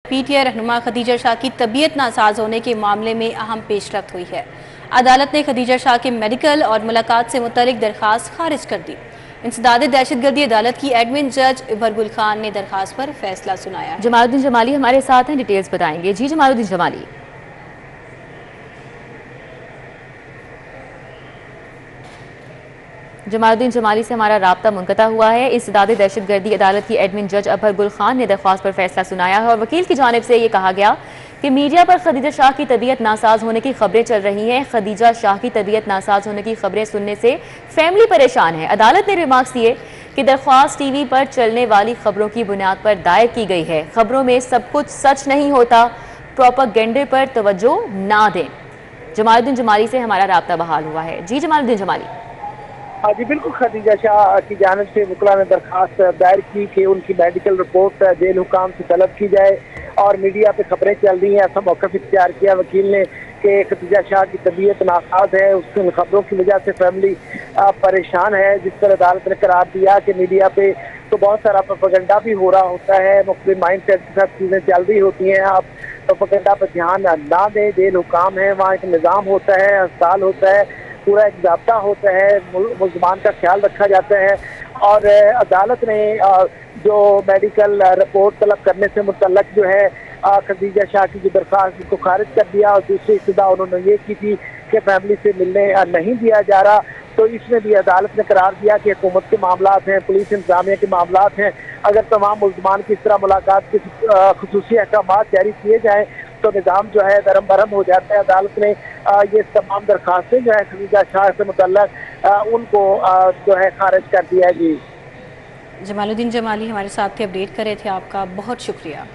PTI रहनुमा खदीजा शाह की तबीयत नासाज होने के मामले में अहम पेशरफ्त हुई है। अदालत ने खदीजा शाह के मेडिकल और मुलाकात से मुतल्लिक दरखास्त खारिज कर दी। इंसदाद दहशतगर्दी अदालत की एडमिन जज इबरगुल खान ने दरखास्त पर फैसला सुनाया। जमालुद्दीन जमाली हमारे साथ हैं, डिटेल्स बताएंगे। जी जमालुद्दीन जमाली। जमालुद्दीन जमाली से हमारा राब्ता मुनक़ता हुआ है। इंसदाद दहशतगर्दी अदालत की एडमिन जज इबरगुल खान ने दरख्वास्त पर फैसला सुनाया है और वकील की जानिब से ये कहा गया कि मीडिया पर खदीजा शाह की तबीयत नासाज होने की खबरें चल रही हैं। खदीजा शाह की तबीयत नासाज होने की खबरें सुनने से फैमिली परेशान है। अदालत ने रिमार्क्स दिए कि दरख्वास्त टीवी पर चलने वाली खबरों की बुनियाद पर दायर की गई है। खबरों में सब कुछ सच नहीं होता, प्रोपेगेंडे पर तवज्जो ना दें। जमालुद्दीन जमाली से हमारा राब्ता बहाल हुआ है। जी जमालुद्दीन जमाली। हाँ जी बिल्कुल, खदीजा शाह की जानिब से वकला ने दरखास्त दायर की कि उनकी मेडिकल रिपोर्ट जेल हुकाम से तलब की जाए और मीडिया पे खबरें चल रही हैं, ऐसा मौक़िफ़ इख्तियार किया वकील ने कि खदीजा शाह की तबीयत नासाज है, उसकी खबरों की वजह से फैमिली परेशान है। जिस पर अदालत ने करार दिया कि मीडिया पे तो बहुत सारा प्रोपेगेंडा भी हो रहा होता है, मुख्तलिफ माइंड सेट के साथ चीज़ें चल रही होती हैं, आप प्रोपेगेंडा पर ध्यान ना दें। जेल हुकाम है, वहाँ एक निज़ाम होता है, अस्पताल होता है, पूरा एक ज़ाब्ता होता है, मुल्ज़मान का ख्याल रखा जाता है। और अदालत ने जो मेडिकल रिपोर्ट तलब करने से मुतल्लक जो है खदीजा शाह की जो दरख्वास्त को खारिज कर दिया और दूसरी इब्तिदा उन्होंने ये की थी कि फैमिली से मिलने नहीं दिया जा रहा। तो इसमें भी अदालत ने करार दिया कि हुकूमत के मामलात हैं, पुलिस इंतजामिया के मामलात हैं, अगर तमाम मुल्ज़मान की इस तरह मुलाकात के खुसूसी अहकाम जारी किए जाएँ तो निज़ाम जो है दरम बरम हो जाता है। अदालत ने ये तमाम दरखास्तें जो है खदीजा शाह से मुतल्लक उनको जो है खारिज कर दिया है। जी जमालुद्दीन जमाली हमारे साथ थे, अपडेट कर रहे थे, आपका बहुत शुक्रिया।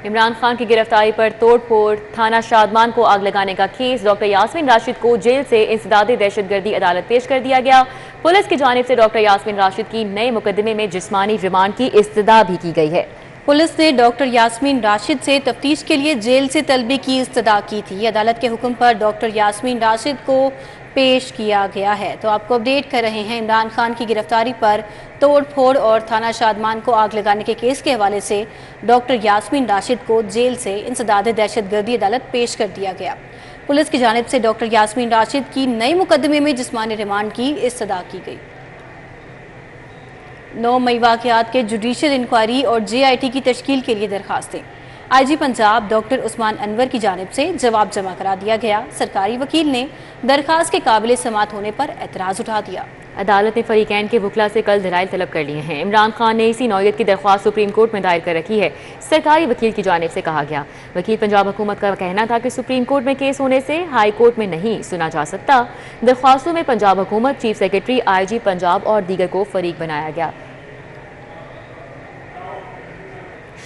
इमरान खान की गिरफ्तारी पर तोड़ फोड़, थाना शादमान को आग लगाने का केस, डॉक्टर यास्मीन राशिद को जेल से इंसदाद दहशतगर्दी अदालत पेश कर दिया गया। पुलिस की जानिब से डॉक्टर यास्मीन राशिद की नए मुकदमे में जिस्मानी रिमांड की इस्तदा भी की गई है। पुलिस ने डॉक्टर यास्मीन राशिद से तफ्तीश के लिए जेल से तलबी की इस्तदा की थी। अदालत के हुक्म पर डॉक्टर यास्मीन राशिद को पेश किया गया है। तो आपको अपडेट कर रहे हैं, इमरान खान की गिरफ्तारी पर तोड़ फोड़ और थाना शादमान को आग लगाने के केस के हवाले से डॉक्टर यास्मीन राशिद को जेल से इंसदाद दहशतगर्दी अदालत पेश कर दिया गया। पुलिस की जानिब से डॉक्टर यास्मीन राशिद की नए मुकदमे में जिस्मानी रिमांड की इस्तदा की गई। 9 मई वाक़यात के जुडिशल इंक्वायरी और JIT की तश्कील के लिए दरखास्तें। IG पंजाब डॉक्टर उस्मान अनवर की जानिब से जवाब जमा करा दिया गया। सरकारी वकील ने दरखास्त के काबिल समात होने पर एतराज़ उठा दिया। अदालत ने फरीकैन के वकला से कल दलाइल तलब कर लिए हैं। इमरान खान ने इसी नौयत की दरख्वास्त सुप्रीम कोर्ट में दायर कर रखी है। सरकारी वकील की जानिब से कहा गया, वकील पंजाब हुकूमत का कहना था कि सुप्रीम कोर्ट में केस होने से हाई कोर्ट में नहीं सुना जा सकता। दरख्वास्तों में पंजाब हुकूमत, चीफ सेक्रेटरी, IG पंजाब और दीगर को फरीक बनाया गया।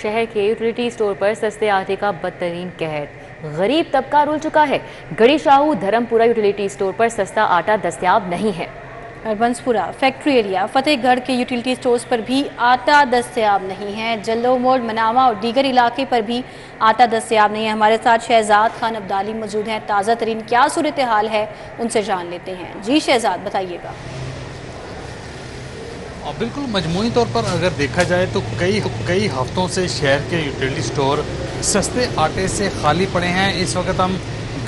शहर के यूटिलिटी स्टोर पर सस्ते आटे का बदतरीन कहर, गरीब तबका रुल चुका है। गढ़ी शाहू धर्मपुरा यूटिलिटी स्टोर पर सस्ता आटा दस्तयाब नहीं है। हरबंसपुरा फैक्ट्री एरिया फतेहगढ़ के यूटिलिटी स्टोर्स पर भी आटा दस्तयाब नहीं है। जल्लो मोड़, मनावा और दीगर इलाके पर भी आटा दस्तयाब नहीं है। हमारे साथ शहजाद खान अब्दाली मौजूद हैं। ताज़ा तरीन क्या सूरत हाल है, उनसे जान लेते हैं। जी शहजाद, बताइएगा। बिल्कुल, मजमूई तौर पर अगर देखा जाए तो कई हफ्तों से शहर के यूटिलिटी स्टोर सस्ते आटे से खाली पड़े हैं। इस वक्त हम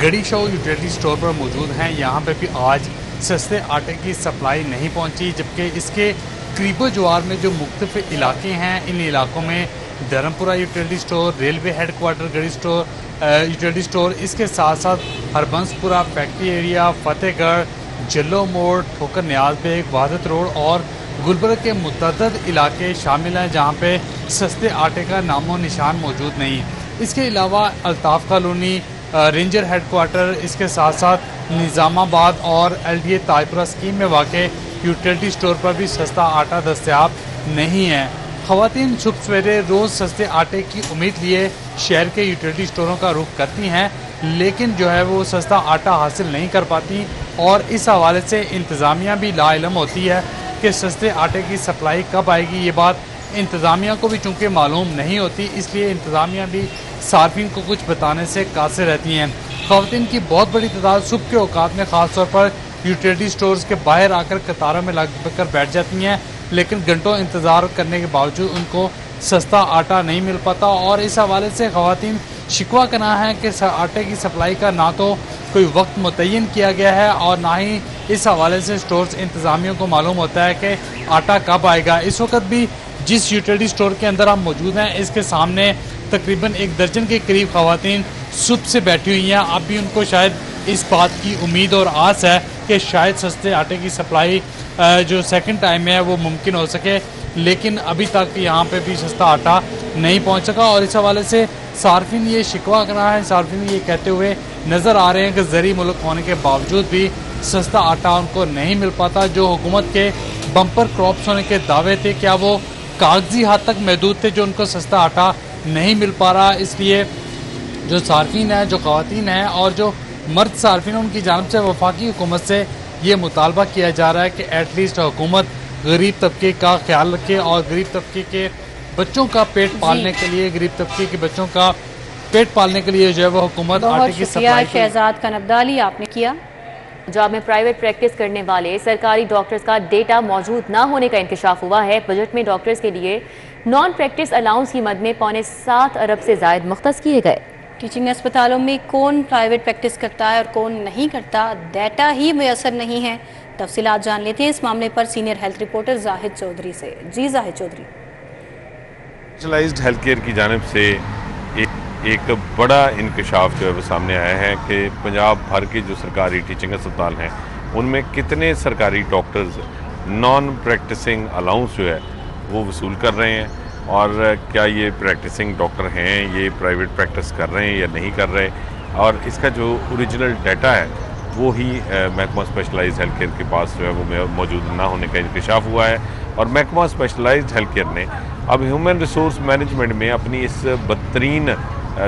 गढ़ी शाहू यूटिलिटी स्टोर पर मौजूद हैं। यहाँ पे भी आज सस्ते आटे की सप्लाई नहीं पहुँची, जबकि इसके करीबो जवार में जो मुख्तलिफ इलाके हैं, इन इलाकों में Dharmpura utility store, railway headquarters Garhi store utility store, इसके साथ साथ हरबंसपुरा फैक्ट्री एरिया, फतेहगढ़, जल्लो मोड़, ठोकर न्याज बेग, वहादत रोड और गुलबर्ग के मुतअद्दिद इलाके शामिल हैं जहाँ पे सस्ते आटे का नामो निशान मौजूद नहीं है। इसके अलावा अल्ताफ़ कॉलोनी, रेंजर हेडक्वार्टर, इसके साथ साथ निज़ामाबाद और LDA ताजपुरा स्कीम में वाक़े यूटिलिटी स्टोर पर भी सस्ता आटा दस्तयाब नहीं है। ख़वातीन सुबह सवेरे रोज़ सस्ते आटे की उम्मीद लिए शहर के यूटिलिटी स्टोरों का रुख करती हैं, लेकिन जो है वो सस्ता आटा हासिल नहीं कर पाती और इस हवाले से इंतज़ामिया भी लाइलम होती है कि सस्ते आटे की सप्लाई कब आएगी। ये बात इंतज़ामिया को भी चूँकि मालूम नहीं होती, इसलिए इंतज़ामिया भी सार्फिन को कुछ बताने से कासिर रहती हैं। ख़वातीन की बहुत बड़ी तादाद सुबह के औकात में ख़ास तौर पर यूटिलिटी स्टोर्स के बाहर आकर कतारों में लग कर बैठ जाती हैं, लेकिन घंटों इंतज़ार करने के बावजूद उनको सस्ता आटा नहीं मिल पाता और इस हवाले से ख़वातीन शिकवा करना है कि आटे की सप्लाई का ना तो कोई वक्त मुतय्यन किया गया है और ना ही इस हवाले से स्टोर्स इंतज़ामियों को मालूम होता है कि आटा कब आएगा। इस वक्त भी जिस यूटिलिटी स्टोर के अंदर हम मौजूद हैं, इसके सामने तकरीबन 1 दर्जन के करीब ख़वातीन सुबह से बैठी हुई हैं। अब भी उनको शायद इस बात की उम्मीद और आस है कि शायद सस्ते आटे की सप्लाई जो सेकंड टाइम में है वो मुमकिन हो सके, लेकिन अभी तक यहाँ पे भी सस्ता आटा नहीं पहुँच सका। और इस हवाले से सार्फिन ये शिकवा करना है, सार्फिन ये कहते हुए नज़र आ रहे हैं कि ज़री मुल्क होने के बावजूद भी सस्ता आटा उनको नहीं मिल पाता। जो हुकूमत के बम्पर क्रॉप्स होने के दावे थे, क्या वो कागजी हद तक महदूद थे जो उनको सस्ता आटा नहीं मिल पा रहा। इसलिए जो सार्फिन है, जो ख़वातीन हैं और जो मर्द सार्फिन, उनकी जानब से वफाकी हुकूमत से ये मुतालबा किया जा रहा है कि एटलीस्ट हुकूमत गरीब तबके का ख्याल रखे और गरीब तबके के बच्चों का पेट पालने के लिए, गरीब तबके के बच्चों का पेट पालने के लिए जो है वो हुकूमत आटे की सप्लाई। शहजाद कनबदाली आपने किया। पंजाब में प्राइवेट प्रैक्टिस करने वाले सरकारी डॉक्टर्स का डेटा मौजूद न होने का इंकशाफ हुआ है। बजट में डॉक्टर्स के लिए नॉन प्रैक्टिस अलाउंस की मद में 7.25 अरब से ज़ायद मुख्तस किए गए। टीचिंग अस्पतालों में कौन प्राइवेट प्रैक्टिस करता है और कौन नहीं करता, डाटा ही मुयसर नहीं है। तफसीलात जान लेते हैं इस मामले पर senior health reporter Zahid Chaudhry से। जी Zahid Chaudhry. Specialized health care की जानिब से एक बड़ा इंकशाफ जो है वो सामने आया है कि पंजाब भर के जो सरकारी टीचिंग अस्पताल हैं उनमें कितने सरकारी डॉक्टर्स नॉन प्रैक्टिसिंग अलाउंस जो है वो वसूल कर रहे हैं और क्या ये प्रैक्टिसिंग डॉक्टर हैं, ये प्राइवेट प्रैक्टिस कर रहे हैं या नहीं कर रहे। और इसका जो ओरिजिनल डाटा है वो ही महकमा स्पेशलाइज्ड हेल्थ केयर के पास जो है वो मौजूद ना होने का इंकशाफ हुआ है। और महकमा स्पेशलाइज्ड हेल्थ केयर ने अब ह्यूमन रिसोर्स मैनेजमेंट में अपनी इस बदतरीन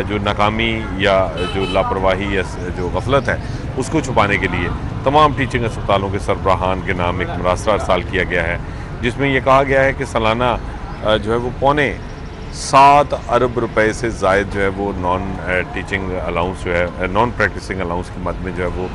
जो नाकामी या जो लापरवाही या जो गफलत है उसको छुपाने के लिए तमाम टीचिंग अस्पतालों के सरबराहान के नाम एक मरासला अरसाल किया गया है, जिसमें यह कहा गया है कि सालाना जो है वो 7.25 अरब रुपए से ज़ायद जो है वो नॉन टीचिंग अलाउंस जो है, नॉन प्रैक्टिसिंग अलाउंस की मद में जो है वो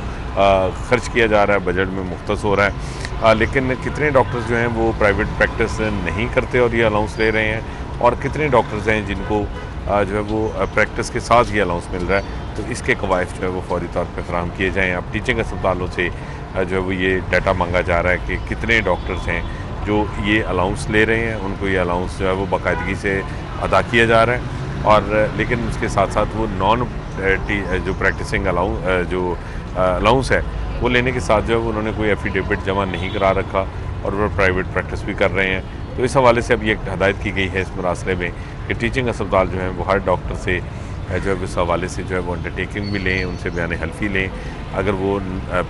खर्च किया जा रहा है, बजट में मुख्तस हो रहा है। लेकिन कितने डॉक्टर्स जो हैं वो प्राइवेट प्रैक्टिस नहीं करते और ये अलाउंस ले रहे हैं, और कितने डॉक्टर्स हैं जिनको जो है वो प्रैक्टिस के साथ ये अलाउंस मिल रहा है। तो इसके कवायद जो है वो फौरी तौर पर फराहम किए जाएँ। अब टीचिंग अस्पतालों से जो है वो ये डाटा मांगा जा रहा है कि कितने डॉक्टर्स हैं जो ये अलाउंस ले रहे हैं, उनको ये अलाउंस जो है वो बाकायदगी से अदा किया जा रहा है। और लेकिन उसके साथ साथ वो नॉन जो प्रैक्टिसिंग अलाउंस है वो लेने के साथ जो है उन्होंने कोई एफिडेविट जमा नहीं करा रखा और वो प्राइवेट प्रैक्टिस भी कर रहे हैं। तो इस हवाले से अब ये हदायत की गई है इस मरासले में कि टीचिंग अस्पताल जो हैं वो हर डॉक्टर से जो है इस हवाले से जो है वो अंडरटेकिंग भी लें, उनसे बयान हल्फी लें। अगर वो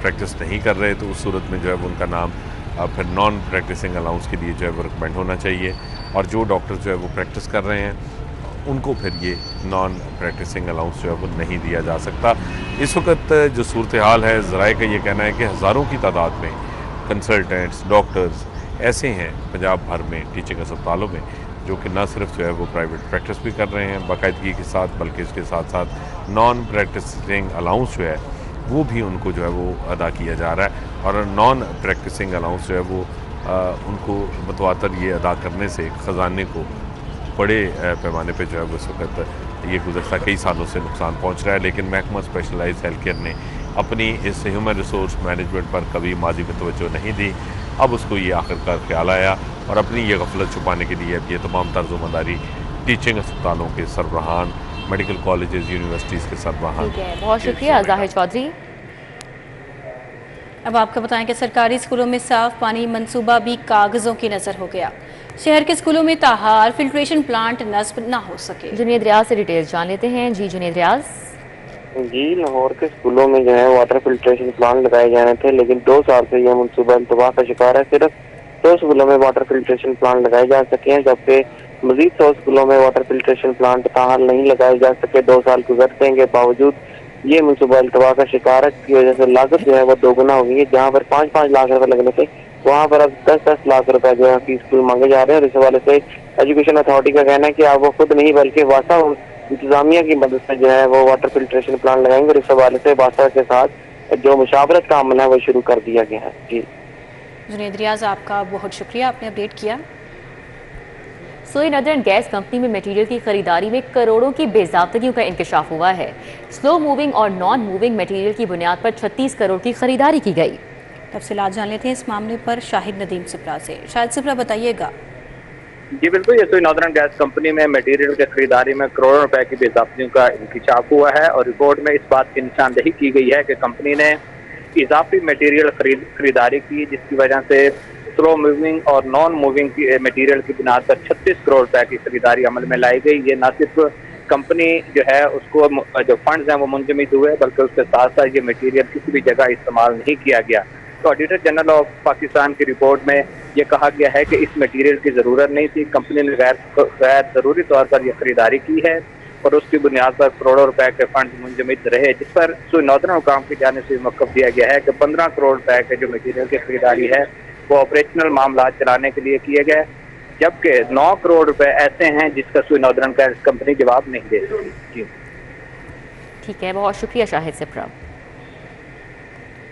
प्रैक्टिस नहीं कर रहे तो उस सूरत में जो है वो उनका नाम फिर नॉन प्रैक्टिसिंग अलाउंस के लिए जो है वो रिकमेंड होना चाहिए। और जो डॉक्टर जो है वो प्रैक्टिस कर रहे हैं उनको फिर ये नॉन प्रैक्टिसिंग अलाउंस जो है वो नहीं दिया जा सकता। इस वक्त जो सूरत हाल है, ज़राए का ये कहना है कि हज़ारों की तादाद में कंसल्टेंट्स, डॉक्टर्स ऐसे हैं पंजाब भर में टीचिंग अस्पतालों में जो कि न सिर्फ जो है वो प्राइवेट प्रैक्टिस भी कर रहे हैं बाकायदगी के साथ, बल्कि इसके साथ साथ नॉन प्रैक्टिसिंग अलाउंस जो है वो भी उनको जो है वो अदा किया जा रहा है। और नॉन प्रैक्टिसिंग अलाउंस जो है वो उनको मतवातर ये अदा करने से ख़जाने को बड़े पैमाने पे जो है वो इस वक्त ये गुज़श्ता कई सालों से नुकसान पहुंच रहा है। लेकिन महकमा स्पेशलाइज्ड हेल्थ केयर ने अपनी इस ह्यूमन रिसोर्स मैनेजमेंट पर कभी माजी में तवज्जो नहीं दी। अब उसको ये आखिरकार ख्याल आया और अपनी ये गफलत छुपाने के लिए अब ये तमाम तर्जुमदारी टीचिंग अस्पतालों के सरबराहान, मेडिकल कॉलेजेस, यूनिवर्सिटीज़ के सरबराहान। बहुत शुक्रिया जाहिद चौधरी। अब आपको बताएं कि सरकारी स्कूलों में साफ पानी मंसूबा भी कागजों की नज़र हो गया। शहर के स्कूलों में ताहार फिल्ट्रेशन प्लांट नस्ब ना हो सके। जुनेद रियाज से डिटेल्स जान लेते हैं। जी जुनेद रियाज। जी, लाहौर के स्कूलों में जो है वाटर फिल्ट्रेशन प्लांट लगाए जाने थे, लेकिन 2 साल से यह मनसूबा इंतबाह का शिकार है। सिर्फ 2 स्कूलों में वाटर फिल्ट्रेशन प्लांट लगाए जा सके हैं, जबकि मजीद 100 स्कूलों में वाटर फिल्ट्रेशन प्लांट ताहार नहीं लगाए जा सके। 2 साल गुजरने के बावजूद ये मनसूबा इंतबाह का शिकार है, की वजह से लागत जो है वो दोगुना हो गई है। जहाँ पर 5-5 लाख रुपए लगने थे वहाँ पर अब 10-10 लाख रुपए जो है फीस मांगे जा रहे हैं। और इस हवाले से एजुकेशन अथॉरिटी का कहना है कि आप वो खुद नहीं बल्कि वासा इंतजामिया की मदद से जो है वो वाटर फिल्ट्रेशन प्लांट लगाएंगे। और इस हवाले से वासा के साथ जो मुशावरत का अमल है वो शुरू कर दिया गया है। जी जुनेद रियाज, आपका बहुत शुक्रिया, आपने अपडेट किया। सोई नदरन गैस कंपनी में मटेरियल की खरीदारी में करोड़ों की बेज़ाब्तगियों का इंकशाफ हुआ है। स्लो मूविंग और नॉन मूविंग मटेरियल की बुनियाद पर 36 करोड़ की खरीदारी की गई। तफसीलात जान लेते हैं इस मामले पर शाहिद नदीम सिप्रा से। शाहिद सिप्रा, बताइएगा। जी बिल्कुल, ये सोई नॉर्दर्न गैस कंपनी में मटेरियल की खरीदारी में करोड़ों रुपए की बेज़ाब्तियों का इंकशाफ हुआ है और रिपोर्ट में इस बात की निशानदेही की गई है कि कंपनी ने इजाफी मटेरियल खरीदारी की, जिसकी वजह से स्लो मूविंग और नॉन मूविंग की मटेरियल की बुनियाद पर 36 करोड़ रुपए की खरीदारी अमल में लाई गई। ये न सिर्फ कंपनी जो है उसको जो फंड्स हैं वो मुंजमद हुए, बल्कि उसके साथ साथ ये मटेरियल किसी भी जगह इस्तेमाल नहीं किया गया। तो ऑडिटर जनरल ऑफ पाकिस्तान की रिपोर्ट में ये कहा गया है कि इस मटेरियल की ज़रूरत नहीं थी, कंपनी ने गैर ज़रूरी तौर पर यह खरीदारी की है और उसकी बुनियाद पर करोड़ों रुपए के फंड मुंजमद रहे, जिस पर सोई नॉर्दर्न हुकाम की जानिब से मौक़िफ़ दिया गया है कि 15 करोड़ रुपए के जो मटेरियल की खरीदारी है वो ऑपरेशनल मामला चलाने के लिए किए गए, जबकि 9 करोड़ रुपए ऐसे हैं जिसका सोई नॉर्दर्न गैस कंपनी जवाब नहीं दे सकती। जी ठीक है, बहुत शुक्रिया शाहिद सिप्रा।